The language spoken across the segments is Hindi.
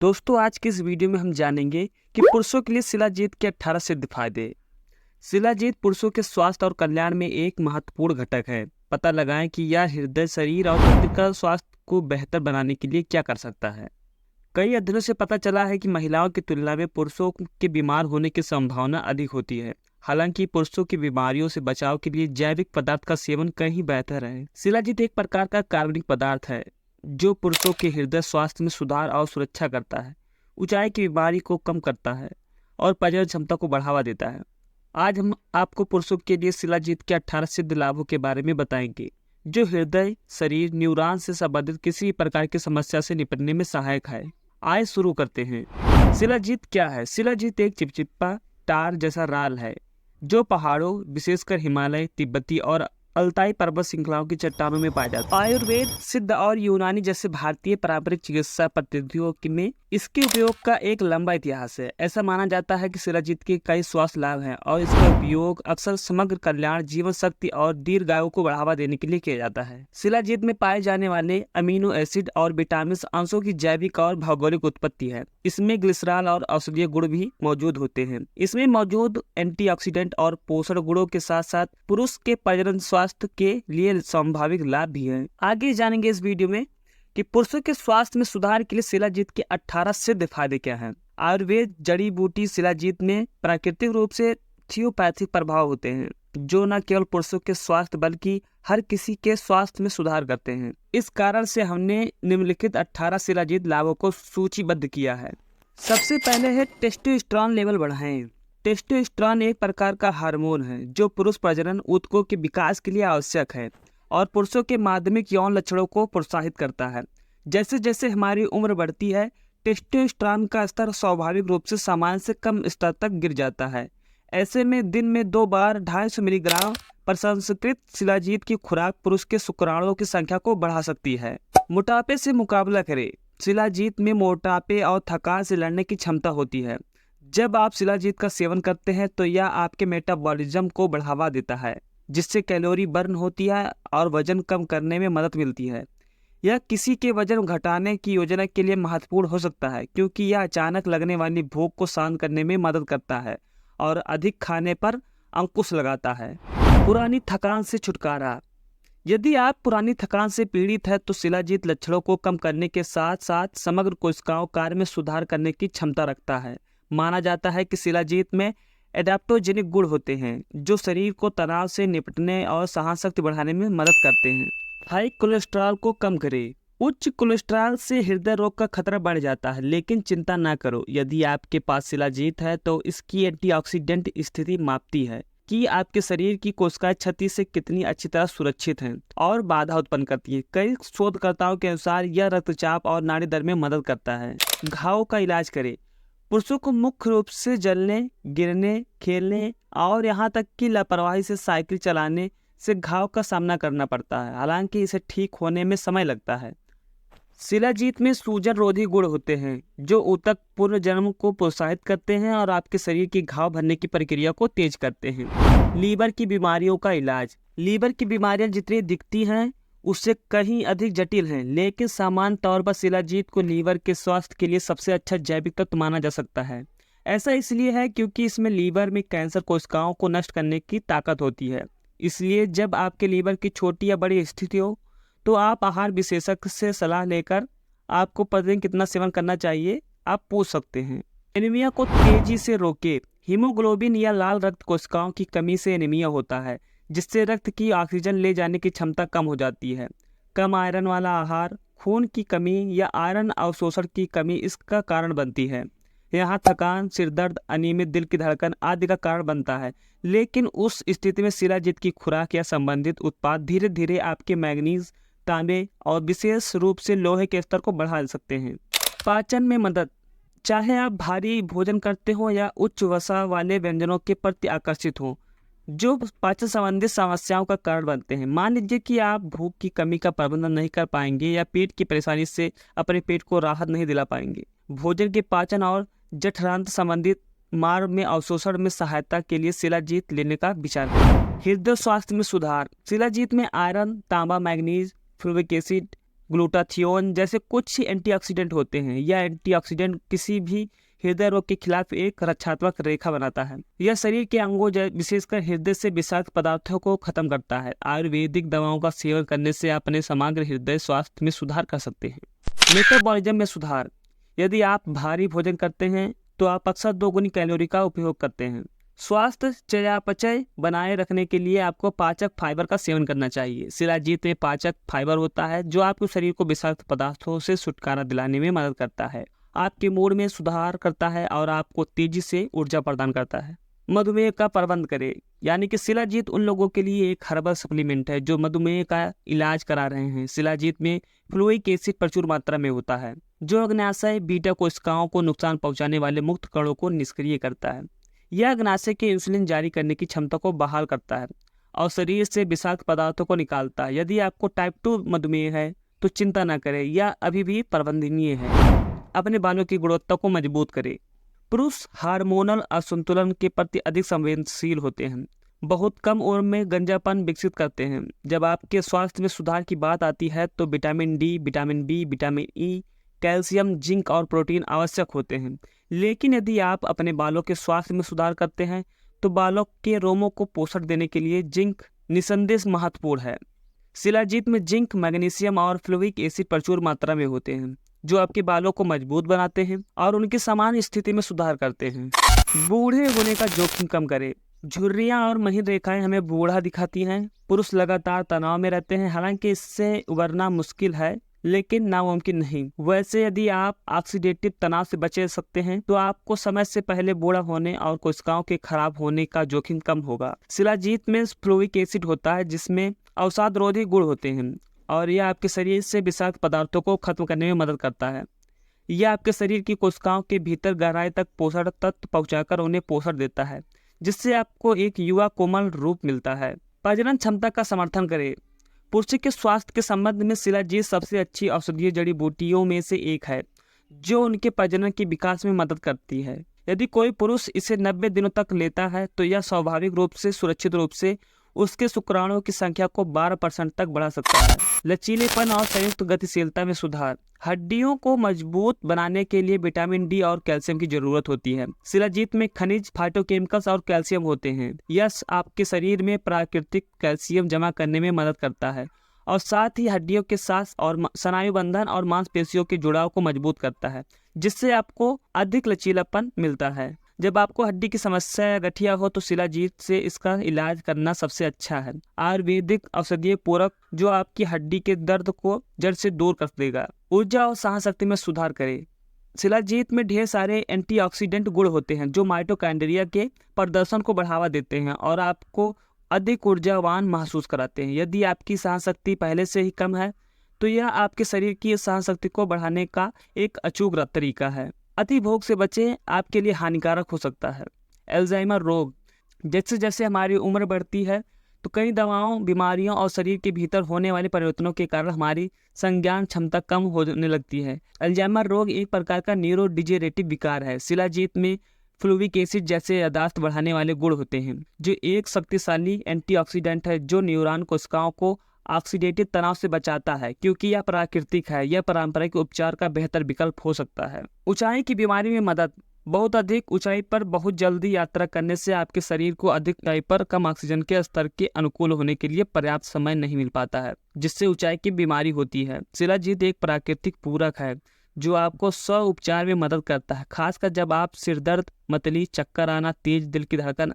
दोस्तों, आज की इस वीडियो में हम जानेंगे कि पुरुषों के लिए शिलाजीत के 18 सिद्ध फायदे। शिलाजीत पुरुषों के स्वास्थ्य और कल्याण में एक महत्वपूर्ण घटक है। पता लगाएं कि यह हृदय, शरीर और तंत्रिका स्वास्थ्य को बेहतर बनाने के लिए क्या कर सकता है। कई अध्ययनों से पता चला है कि महिलाओं की तुलना में पुरुषों के बीमार होने की संभावना अधिक होती है। हालांकि पुरुषों की बीमारियों से बचाव के लिए जैविक पदार्थ का सेवन कहीं बेहतर है। शिलाजीत एक प्रकार का कार्बनिक पदार्थ है जो पुरुषों के हृदय स्वास्थ्य में सुधार और सुरक्षा करता है, ऊंचाई की बीमारी को कम करता है और प्रजनन क्षमता को बढ़ावा देता है। आज हम आपको पुरुषों के लिए शिलाजीत के 18 सिद्ध लाभों के बारे में बताएंगे जो हृदय, शरीर, न्यूरॉन से संबंधित किसी भी प्रकार की समस्या से निपटने में सहायक है। आइए शुरू करते हैं। शिलाजीत क्या है? शिलाजीत एक चिपचिपा टार जैसा राल है जो पहाड़ों, विशेषकर हिमालय, तिब्बती और अल्ताई पर्वत श्रृंखलाओं की चट्टानों में पाया जाता है। आयुर्वेद, सिद्ध और यूनानी जैसे भारतीय पारंपरिक चिकित्सा पद्धतियों में इसके उपयोग का एक लंबा इतिहास है। ऐसा माना जाता है कि शिलाजीत के कई स्वास्थ्य लाभ हैं और इसका उपयोग अक्सर समग्र कल्याण, जीवन शक्ति और दीर्घायु को बढ़ावा देने के लिए किया जाता है। शिलाजीत में पाए जाने वाले अमीनो एसिड और विटामिन अंशों की जैविक और भौगोलिक उत्पत्ति है। इसमें ग्लिसरॉल और औषधीय गुण भी मौजूद होते हैं। इसमें मौजूद एंटीऑक्सीडेंट और पोषण गुणों के साथ साथ पुरुष के प्रजनन स्वास्थ्य के लिए संभावित लाभ भी हैं। आगे जानेंगे इस वीडियो में कि पुरुषों के स्वास्थ्य में सुधार के लिए शिलाजीत के 18 सिद्ध फायदे क्या हैं। आयुर्वेद, जड़ी बूटी शिलाजीत में प्राकृतिक रूप से थियोपैथिक प्रभाव होते हैं जो न केवल पुरुषों के स्वास्थ्य बल्कि हर किसी के स्वास्थ्य में सुधार करते हैं। इस कारण से हमने निम्नलिखित 18 शिलाजीत लाभों को सूचीबद्ध किया है। सबसे पहले है टेस्टोस्टेरोन लेवल बढ़ाएं। टेस्टोस्टेरोन एक प्रकार का हार्मोन है जो पुरुष प्रजनन ऊतकों के विकास के लिए आवश्यक है और पुरुषों के माध्यमिक यौन लक्षणों को प्रोत्साहित करता है। जैसे जैसे हमारी उम्र बढ़ती है, टेस्टोस्टेरोन का स्तर स्वाभाविक रूप से सामान्य से कम स्तर तक गिर जाता है। ऐसे में दिन में 2 बार 250 मिलीग्राम प्रसंस्कृत शिलाजीत की खुराक पुरुष के शुक्राणुओं की संख्या को बढ़ा सकती है। मोटापे से मुकाबला करें। शिलाजीत में मोटापे और थकान से लड़ने की क्षमता होती है। जब आप शिलाजीत का सेवन करते हैं तो यह आपके मेटाबॉलिज्म को बढ़ावा देता है जिससे कैलोरी बर्न होती है और वजन कम करने में मदद मिलती है। यह किसी के वजन घटाने की योजना के लिए महत्वपूर्ण हो सकता है क्योंकि यह अचानक लगने वाली भूख को शांत करने में मदद करता है और अधिक खाने पर अंकुश लगाता है। पुरानी थकान से छुटकारा। यदि आप पुरानी थकान से पीड़ित है तो शिलाजीत लक्षणों को कम करने के साथ साथ समग्र कोशिकाओं कार्य में सुधार करने की क्षमता रखता है। माना जाता है कि शिलाजीत में एडाप्टोजेनिक गुण होते हैं जो शरीर को तनाव से निपटने और सहनशक्ति बढ़ाने में मदद करते हैं। हाई कोलेस्ट्रॉल को कम करें। उच्च कोलेस्ट्रॉल से हृदय रोग का खतरा बढ़ जाता है, लेकिन चिंता ना करो। यदि आपके पास शिलाजीत है तो इसकी एंटीऑक्सीडेंट स्थिति मापती है कि आपके शरीर की कोशिकाएं क्षति से कितनी अच्छी तरह सुरक्षित हैं और बाधा उत्पन्न करती है। कई शोधकर्ताओं के अनुसार यह रक्तचाप और नाड़ी दर में मदद करता है। घाव का इलाज करें। पुरुषों को मुख्य रूप से जलने, गिरने, खेलने और यहाँ तक कि लापरवाही से साइकिल चलाने से घाव का सामना करना पड़ता है। हालांकि इसे ठीक होने में समय लगता है। शिलाजीत में सूजन रोधी गुण होते हैं जो ऊतक पुनर्जन्म को प्रोत्साहित करते हैं और आपके शरीर की घाव भरने की प्रक्रिया को तेज करते हैं। लीवर की बीमारियों का इलाज। लीवर की बीमारियां जितनी दिखती हैं उससे कहीं अधिक जटिल हैं, लेकिन सामान्य तौर पर शिलाजीत को लीवर के स्वास्थ्य के लिए सबसे अच्छा जैविक तत्व माना जा सकता है। ऐसा इसलिए है क्योंकि इसमें लीवर में कैंसर कोशिकाओं को नष्ट करने की ताकत होती है। इसलिए जब आपके लीवर की छोटी या बड़ी स्थिति हो तो आप आहार विशेषज्ञ से सलाह लेकर आपको प्रतिदिन कितना सेवन करना चाहिए आप पूछ सकते हैं। एनीमिया को तेजी से रोके। हीमोग्लोबिन या लाल रक्त कोशिकाओं की कमी से एनीमिया होता है जिससे रक्त की ऑक्सीजन ले जाने की क्षमता कम हो जाती है। कम आयरन वाला आहार, खून की कमी या आयरन अवशोषण की कमी इसका कारण बनती है। यहाँ थकान, सिरदर्द, अनियमित दिल की धड़कन आदि का कारण बनता है। लेकिन उस स्थिति में शिलाजीत की खुराक या संबंधित उत्पाद धीरे धीरे आपके मैग्नीज, तांबे और विशेष रूप से लोहे के स्तर को बढ़ा सकते हैं। पाचन में मदद। चाहे आप भारी भोजन करते हो या उच्च वसा वाले व्यंजनों के प्रति आकर्षित हो जो पाचन संबंधित समस्याओं का कारण बनते हैं। मान लीजिए कि आप भूख की कमी का प्रबंधन नहीं कर पाएंगे या पेट की परेशानी से अपने पेट को राहत नहीं दिला पाएंगे। भोजन के पाचन और जठरांत संबंधित मार्ग में अवशोषण में सहायता के लिए शिलाजीत लेने का विचार करें। हृदय स्वास्थ्य में सुधार। शिलाजीत में आयरन, तांबा, मैग्नीज, फ्लोरिक एसिड, ग्लूटाथियोन जैसे कुछ एंटीऑक्सीडेंट होते हैं। यह एंटीऑक्सीडेंट किसी भी हृदय रोग के खिलाफ एक रक्षात्मक रेखा बनाता है। यह शरीर के अंगों विशेषकर हृदय से विषाक्त पदार्थों को खत्म करता है। आयुर्वेदिक दवाओं का सेवन करने से आप अपने समग्र हृदय स्वास्थ्य में सुधार कर सकते हैं। मेटाबॉलिज्म में सुधार। यदि आप भारी भोजन करते हैं तो आप अक्सर 2 गुनी कैलोरी का उपयोग करते हैं। स्वास्थ्य चयापचय बनाए रखने के लिए आपको पाचक फाइबर का सेवन करना चाहिए। शिलाजीत में पाचक फाइबर होता है जो आपके शरीर को विषाक्त पदार्थों से छुटकारा दिलाने में मदद करता है, आपके मूड में सुधार करता है और आपको तेजी से ऊर्जा प्रदान करता है। मधुमेह का प्रबंध करें, यानी कि शिलाजीत उन लोगों के लिए एक हर्बल सप्लीमेंट है जो मधुमेह का इलाज करा रहे हैं। शिलाजीत में फ्लोइक एसिड प्रचुर मात्रा में होता है जो अग्नाशय बीटा कोशिकाओं को नुकसान पहुंचाने वाले मुक्त कणों को निष्क्रिय करता है। यह अग्नाशय के इंसुलिन जारी करने की क्षमता को बहाल करता है और शरीर से विषाक्त पदार्थों को निकालता है। यदि आपको टाइप 2 मधुमेह है तो चिंता न करें, यह अभी भी प्रबंधनीय है। अपने बालों की गुणवत्ता को मजबूत करें। पुरुष हार्मोनल असंतुलन के प्रति अधिक संवेदनशील होते हैं, बहुत कम उम्र में गंजापन विकसित करते हैं। जब आपके स्वास्थ्य में सुधार की बात आती है तो vitamin D, vitamin B, vitamin E, calcium, zinc और प्रोटीन आवश्यक होते हैं। लेकिन यदि आप अपने बालों के स्वास्थ्य में सुधार करते हैं तो बालों के रोमों को पोषण देने के लिए जिंक निसंदेह महत्वपूर्ण है। शिलाजीत में जिंक, मैग्नीशियम और फ्लोइक एसिड प्रचुर मात्रा में होते हैं जो आपके बालों को मजबूत बनाते हैं और उनकी समान स्थिति में सुधार करते हैं। बूढ़े होने का जोखिम कम करें। झुर्रियां और महीन रेखाएं हमें बूढ़ा दिखाती हैं। पुरुष लगातार तनाव में रहते हैं, हालांकि इससे उबरना मुश्किल है लेकिन नामुमकिन नहीं। वैसे यदि आप ऑक्सीडेटिव तनाव से बचे सकते हैं तो आपको समय से पहले बूढ़ा होने और कोशिकाओं के खराब होने का जोखिम कम होगा। शिलाजीत में फ्लोइक एसिड होता है जिसमें अवसादरोधी गुण होते हैं और यह आपके शरीर से विषाक्त पदार्थों को खत्म करने में मदद करता है। यह आपके शरीर की कोशिकाओं के भीतर गहराई तक पोषण तत्व पहुंचाकर उन्हें पोषण देता है, जिससे आपको एक युवा कोमल रूप मिलता है। प्रजनन क्षमता का समर्थन करें। पुरुष के स्वास्थ्य के संबंध में शिलाजीत सबसे अच्छी औषधीय जड़ी बूटियों में से एक है जो उनके प्रजनन के विकास में मदद करती है। यदि कोई पुरुष इसे 90 दिनों तक लेता है तो यह स्वाभाविक रूप से सुरक्षित रूप से उसके शुक्राणुओं की संख्या को 12% तक बढ़ा सकता है। लचीलेपन और संयुक्त गतिशीलता में सुधार। हड्डियों को मजबूत बनाने के लिए विटामिन डी और कैल्शियम की जरूरत होती है। शिलाजीत में खनिज, फाइटोकेमिकल्स और कैल्शियम होते हैं। यह आपके शरीर में प्राकृतिक कैल्शियम जमा करने में मदद करता है और साथ ही हड्डियों के साथ और स्नायु बंधन और मांसपेशियों के जुड़ाव को मजबूत करता है, जिससे आपको अधिक लचीलापन मिलता है। जब आपको हड्डी की समस्या या गठिया हो तो शिलाजीत से इसका इलाज करना सबसे अच्छा है। आयुर्वेदिक औषधीय पूरक जो आपकी हड्डी के दर्द को जड़ से दूर कर देगा। ऊर्जा और सहनशक्ति में सुधार करें। शिलाजीत में ढेर सारे एंटीऑक्सीडेंट गुण होते हैं जो माइटोकॉन्ड्रिया के प्रदर्शन को बढ़ावा देते हैं और आपको अधिक ऊर्जावान महसूस कराते हैं। यदि आपकी सहनशक्ति पहले से ही कम है तो यह आपके शरीर की सहनशक्ति को बढ़ाने का एक अचूक तरीका है। अति भोग से बचें, आपके लिए हानिकारक हो सकता है। अल्जाइमर रोग। जैसे जैसे हमारी उम्र बढ़ती है तो कई दवाओं, बीमारियों और शरीर के भीतर होने वाले परिवर्तनों के कारण हमारी संज्ञान क्षमता कम होने लगती है। अल्जाइमर रोग एक प्रकार का न्यूरोडिजेनरेटिव विकार है। शिलाजीत में फ्लोविक एसिड जैसे याददाश्त बढ़ाने वाले गुण होते हैं जो एक शक्तिशाली एंटीऑक्सीडेंट है जो न्यूरॉन कोशिकाओं को ऑक्सीडेटिव तनाव से बचाता है। क्योंकि यह प्राकृतिक है, यह पारंपरिक उपचार का बेहतर विकल्प हो सकता है। ऊंचाई की बीमारी में मदद। बहुत अधिक ऊंचाई पर बहुत जल्दी यात्रा करने से आपके शरीर को अधिक ऊंचाई पर कम ऑक्सीजन के स्तर के अनुकूल होने के लिए पर्याप्त समय नहीं मिल पाता है, जिससे ऊंचाई की बीमारी होती है। शिलाजीत एक प्राकृतिक पूरक है जो आपको स्व उपचार में मदद करता है, खासकर जब आप सिरदर्द, मतली, चक्कर आना, तेज दिल की धड़कन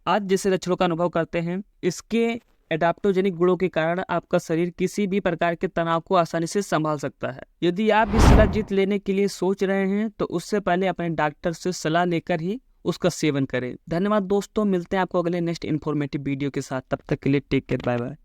आदि जैसे लक्षणों का अनुभव करते हैं। इसके एडाप्टोजेनिक गुणों के कारण आपका शरीर किसी भी प्रकार के तनाव को आसानी से संभाल सकता है। यदि आप भी शिलाजीत लेने के लिए सोच रहे हैं तो उससे पहले अपने डॉक्टर से सलाह लेकर ही उसका सेवन करें। धन्यवाद दोस्तों, मिलते हैं आपको अगले नेक्स्ट इन्फॉर्मेटिव वीडियो के साथ। तब तक के लिए टेक केयर, बाय बाय।